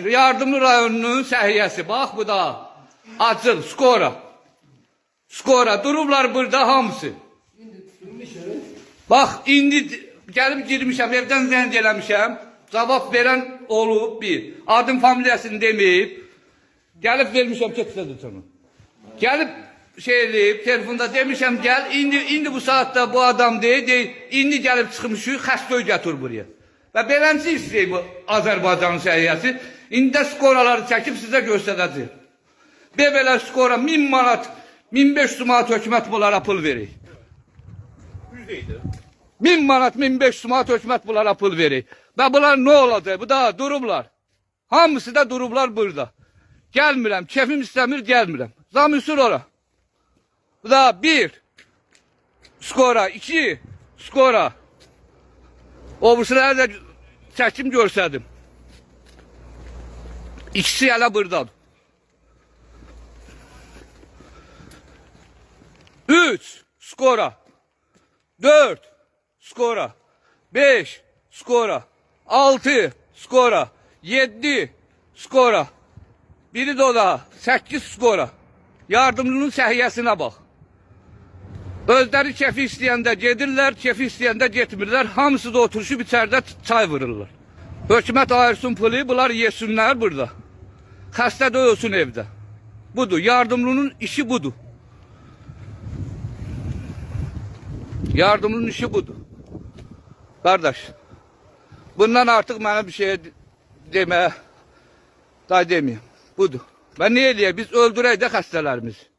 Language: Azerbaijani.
Yardımlı rayonunun səhiyyəsi. Bax bu da açıl, skora. Skora durublar burada hamısı. Bax indi gəlib girmişəm, evdən zəng eləmişəm. Cavab verən olub bir. Adım familiyasını deməyib. Gəlib vermişəm keçsədir. Gəlib şey eləyib, telefonda demişəm gəl. İndi bu saatda bu adam deyil. İndi gəlib çıxmışıq, xəstəyi gətir buraya. Və beləncə istəyir bu Azərbaycanın səhiyyəsi. İndi də skoraları çəkib sizə göstərəcək. Belə skora 1000 manat, 1500 manat hökumət bunlara pul verir. 1000 manat, 1500 manat hökumət bunlara pul verir. Və bunlar nə olacaq? Bu da durublar. Hamısı da durublar burada. Gəlmirəm, kefim istəmir, gəlmirəm. Zamüsür ora. Bu da 1 skora, 2 skora. O bu sıraya da çəkim görsədim. İkisi hələ buradadır. 3 skora. 4 skora. 5 skora. 6 skora. 7 skora. Biri de o da 8 skora. Yardımcının səhiyyəsinə bax. Özləri kefi istəyəndə gedirlər, kefi istəyəndə getmirlər. Hamısı da oturuşub içəridə çay vururlar. Hökumət ayırsın pulu, bunlar yesinlər burada. Xəstə də ölsün evdə. Budur, yardımlının işi budur. Yardımlının işi budur. Qardaş, bundan artıq mənə bir şey deməyə, daha deməyəm. Budur. Və nə eləyək, biz öldürək də xəstələrimizi.